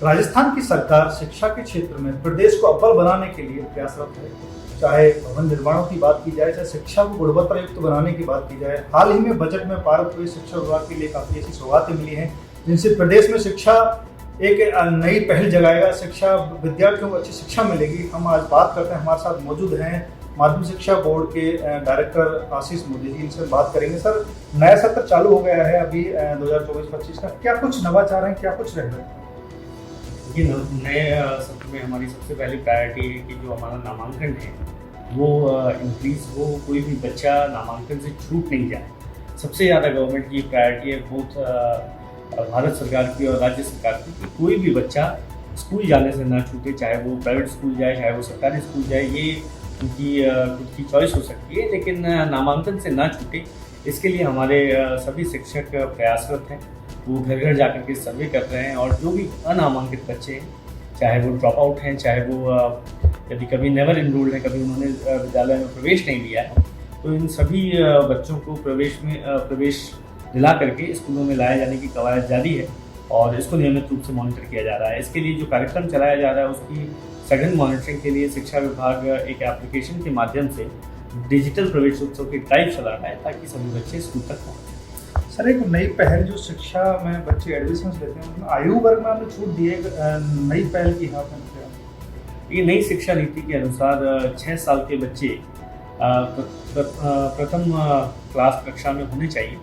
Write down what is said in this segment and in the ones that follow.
राजस्थान की सरकार शिक्षा के क्षेत्र में प्रदेश को अव्वल बनाने के लिए प्रयासरत है। चाहे भवन निर्माणों की बात की जाए, चाहे शिक्षा को गुणवत्ता युक्त बनाने की बात की जाए। हाल ही में बजट में पारित हुए शिक्षा विभाग के लिए काफी ऐसी सौगातें मिली हैं जिनसे प्रदेश में शिक्षा एक नई पहल जगाएगा। शिक्षा विद्यार्थियों को अच्छी शिक्षा मिलेगी। हम आज बात करते हैं, हमारे साथ मौजूद हैं माध्यमिक शिक्षा बोर्ड के डायरेक्टर आशीष मोदी जी। इनसे बात करेंगे। सर, नया सत्र चालू हो गया है अभी 2024-25 का, क्या कुछ नवाचार है, क्या कुछ रह गए? कि नए सत्र में हमारी सबसे पहली प्रायोरिटी है कि जो हमारा नामांकन है वो इंक्रीज हो, कोई भी बच्चा नामांकन से छूट नहीं जाए। सबसे ज़्यादा गवर्नमेंट की प्रायोरिटी है, बोथ भारत सरकार की और राज्य सरकार की, कि कोई भी बच्चा स्कूल जाने से ना छूटे, चाहे वो प्राइवेट स्कूल जाए, चाहे वो सरकारी स्कूल जाए। ये उनकी खुद की चॉइस हो सकती है, लेकिन नामांकन से ना छूटे, इसके लिए हमारे सभी शिक्षक प्रयासरत हैं। वो घर घर जाकर के सर्वे कर रहे हैं और जो भी अनामांकित बच्चे हैं, चाहे वो ड्रॉप आउट हैं, चाहे वो यदि कभी नेवर इनरोल्ड हैं, कभी उन्होंने विद्यालय में प्रवेश नहीं लिया है, तो इन सभी बच्चों को प्रवेश दिला करके स्कूलों में लाए जाने की कवायद जारी है और इसको नियमित रूप से मॉनिटर किया जा रहा है। इसके लिए जो कार्यक्रम चलाया जा रहा है उसकी सघन मॉनिटरिंग के लिए शिक्षा विभाग एक एप्लीकेशन के माध्यम से डिजिटल प्रवेशोत्सव की ड्राइव चला रहा है ताकि सभी बच्चे स्कूल तक पहुँचें। सर, एक नई पहल जो शिक्षा में बच्चे एडमिशन लेते हैं उसमें आयु वर्ग में आपने छूट दी है, नई पहल की है आपने? ये नई शिक्षा नीति के अनुसार 6 साल के बच्चे प्रथम क्लास कक्षा में होने चाहिए।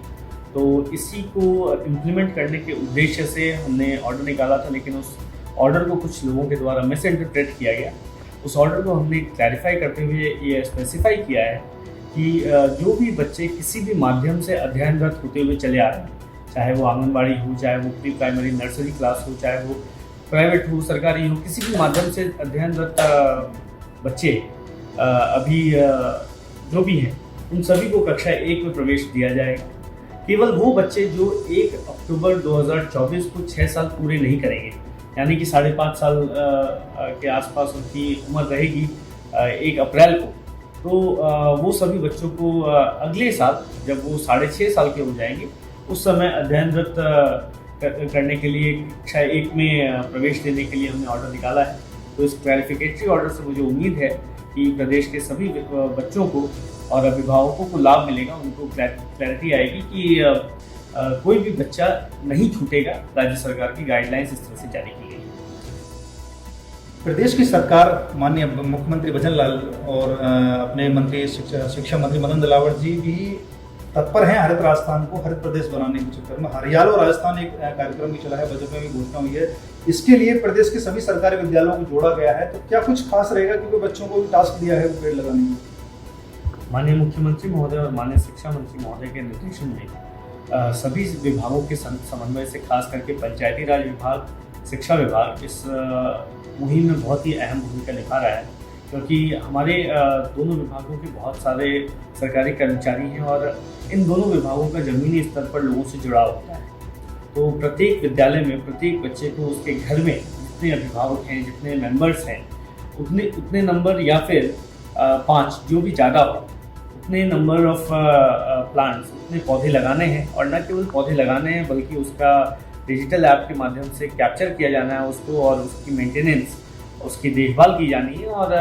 तो इसी को इम्प्लीमेंट करने के उद्देश्य से हमने ऑर्डर निकाला था, लेकिन उस ऑर्डर को कुछ लोगों के द्वारा मिस इंटरप्रेट किया गया। उस ऑर्डर को हमने क्लैरिफाई करते हुए ये स्पेसिफाई किया है कि जो भी बच्चे किसी भी माध्यम से अध्ययनरत होते हुए चले आ रहे हैं, चाहे वो आंगनबाड़ी हो, चाहे वो प्री प्राइमरी नर्सरी क्लास हो, चाहे वो प्राइवेट हो, सरकारी हो, किसी भी माध्यम से अध्ययनरत बच्चे अभी जो भी हैं, उन सभी को कक्षा 1 में प्रवेश दिया जाएगा। केवल वो बच्चे जो 1 अक्टूबर 2024 को 6 साल पूरे नहीं करेंगे, यानी कि 5.5 साल के आसपास उनकी उम्र रहेगी 1 अप्रैल को, तो वो सभी बच्चों को अगले साल जब वो 6.5 साल के हो जाएंगे उस समय अध्ययनरत करने के लिए कक्षा 1 में प्रवेश देने के लिए हमने ऑर्डर निकाला है। तो इस क्लैरिफिकेटरी ऑर्डर से मुझे उम्मीद है कि प्रदेश के सभी बच्चों को और अभिभावकों को लाभ मिलेगा, उनको क्लैरिटी आएगी कि कोई भी बच्चा नहीं छूटेगा। राज्य सरकार की गाइडलाइंस इस तरह से जारी की गई है। प्रदेश की सरकार माननीय मुख्यमंत्री भजन लाल और अपने मंत्री शिक्षा मंत्री मदन दिलावर जी भी तत्पर हैं हरित राजस्थान को हरित प्रदेश बनाने के चक्कर में। हरियालो राजस्थान एक कार्यक्रम भी चला है, बजट में भी घोषणा हुई है। इसके लिए प्रदेश के सभी सरकारी विद्यालयों को जोड़ा गया है। तो क्या कुछ खास रहेगा, क्योंकि बच्चों को भी टास्क दिया है वो पेड़ लगाने की? माननीय मुख्यमंत्री महोदय और माननीय शिक्षा मंत्री महोदय के निर्देशन में सभी विभागों के समन्वय से, खास करके पंचायती राज विभाग, शिक्षा विभाग इस मुहिम में बहुत ही अहम भूमिका निभा रहा है, क्योंकि हमारे दोनों विभागों के बहुत सारे सरकारी कर्मचारी हैं और इन दोनों विभागों का ज़मीनी स्तर पर लोगों से जुड़ाव होता है। तो प्रत्येक विद्यालय में प्रत्येक बच्चे को उसके घर में जितने अभिभावक हैं, जितने मेंबर्स हैं, उतने नंबर या फिर 5 जो भी ज़्यादा हो, उतने नंबर ऑफ प्लांट्स, उतने पौधे लगाने हैं। और न केवल पौधे लगाने हैं बल्कि उसका डिजिटल ऐप के माध्यम से कैप्चर किया जाना है उसको, और उसकी मेंटेनेंस, उसकी देखभाल की जानी है। और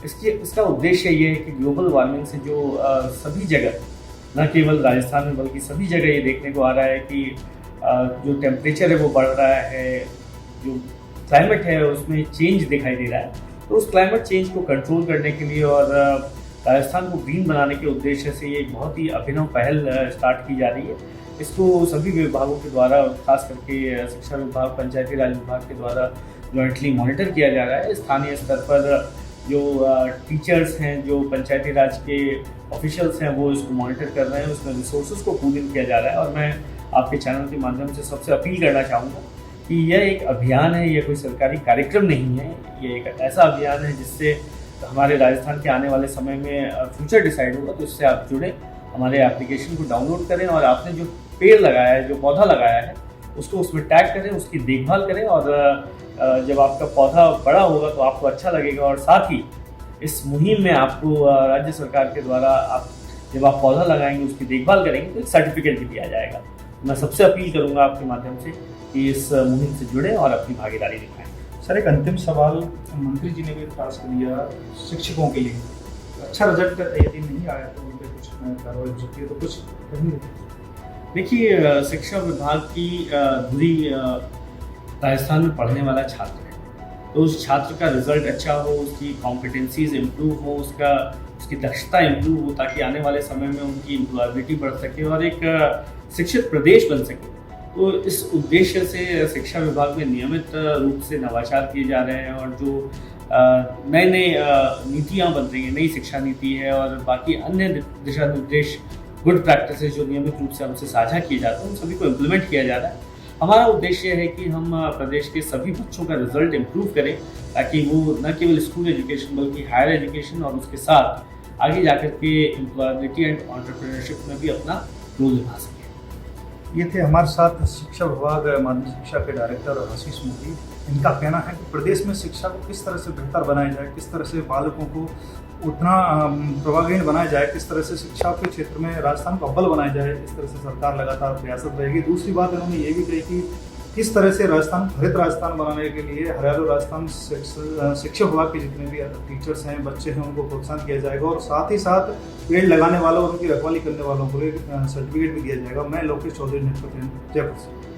इसका उद्देश्य ये है कि ग्लोबल वार्मिंग से जो सभी जगह, न केवल राजस्थान में बल्कि सभी जगह ये देखने को आ रहा है कि जो टेम्परेचर है वो बढ़ रहा है, जो क्लाइमेट है उसमें चेंज दिखाई दे रहा है। तो उस क्लाइमेट चेंज को कंट्रोल करने के लिए और राजस्थान को ग्रीन बनाने के उद्देश्य से ये बहुत ही अभिनव पहल स्टार्ट की जा रही है। इसको सभी विभागों के द्वारा, खास करके शिक्षा विभाग, पंचायती राज विभाग के द्वारा जॉइंटली मॉनिटर किया जा रहा है। स्थानीय स्तर पर जो टीचर्स हैं, जो पंचायती राज के ऑफिशियल्स हैं, वो इसको मॉनिटर कर रहे हैं। उसमें रिसोर्सेज को पूल इन किया जा रहा है। और मैं आपके चैनल के माध्यम से सबसे अपील करना चाहूँगा कि यह एक अभियान है, यह कोई सरकारी कार्यक्रम नहीं है। ये एक ऐसा अभियान है जिससे हमारे राजस्थान के आने वाले समय में फ्यूचर डिसाइड होगा। तो इससे आप जुड़े, हमारे एप्लीकेशन को डाउनलोड करें और आपने जो पेड़ लगाया है, जो पौधा लगाया है, उसको उसमें टैग करें, उसकी देखभाल करें। और जब आपका पौधा बड़ा होगा तो आपको अच्छा लगेगा। और साथ ही इस मुहिम में आपको राज्य सरकार के द्वारा जब आप पौधा लगाएंगे, उसकी देखभाल करेंगे, तो एक सर्टिफिकेट भी दिया जाएगा। मैं सबसे अपील करूंगा आपके माध्यम से कि इस मुहिम से जुड़े और अपनी भागीदारी दिखाएं। सर, एक अंतिम सवाल, मंत्री जी ने भी खास कर दिया शिक्षकों के लिए, अच्छा रिजल्ट यदि नहीं आया तो उन पर कुछ कार्रवाई हो सकती है, तो कुछ कहेंगे? देखिए, शिक्षा विभाग की धुरी राजस्थान में पढ़ने वाला छात्र है, तो उस छात्र का रिजल्ट अच्छा हो, उसकी कॉम्पिटेंसीज इम्प्रूव हो, उसकी दक्षता इम्प्रूव हो, ताकि आने वाले समय में उनकी एम्प्लॉयबिलिटी बढ़ सके और एक शिक्षित प्रदेश बन सके। तो इस उद्देश्य से शिक्षा विभाग में नियमित रूप से नवाचार किए जा रहे हैं और जो नए नए नीतियाँ बन रही हैं, नई शिक्षा नीति है और बाकी अन्य दिशा निर्देश, गुड प्रैक्टिसेस जो नियमित रूप से हमसे साझा किए जाते हैं, उन सभी को इम्प्लीमेंट किया जा रहा है। हमारा उद्देश्य है कि हम प्रदेश के सभी बच्चों का रिजल्ट इम्प्रूव करें, ताकि वो न केवल स्कूल एजुकेशन बल्कि हायर एजुकेशन और उसके साथ आगे जाकर के एम्प्लॉयबिलिटी एंड एंटरप्रेन्योरशिप में भी अपना रोल निभा सकें। ये थे हमारे साथ शिक्षा विभाग माध्यमिक शिक्षा के डायरेक्टर आशीष मोदी। इनका कहना है कि प्रदेश में शिक्षा को किस तरह से बेहतर बनाया जाए, किस तरह से बालकों को उतना प्रभावहीन बनाया जाए, किस तरह से शिक्षा के क्षेत्र में राजस्थान को अव्वल बनाया जाए, इस तरह से सरकार लगातार प्रयासरत रहेगी। दूसरी बात इन्होंने ये भी कही कि किस तरह से राजस्थान हरित राजस्थान बनाने के लिए हरियाणा राजस्थान शिक्षा विभाग के जितने भी टीचर्स हैं, बच्चे हैं, उनको प्रोत्साहन किया जाएगा और साथ ही साथ पेड़ लगाने वालों और उनकी रखवाली करने वालों को सर्टिफिकेट भी दिया जाएगा। मैं लोकेश चौधरी, जयपुर से।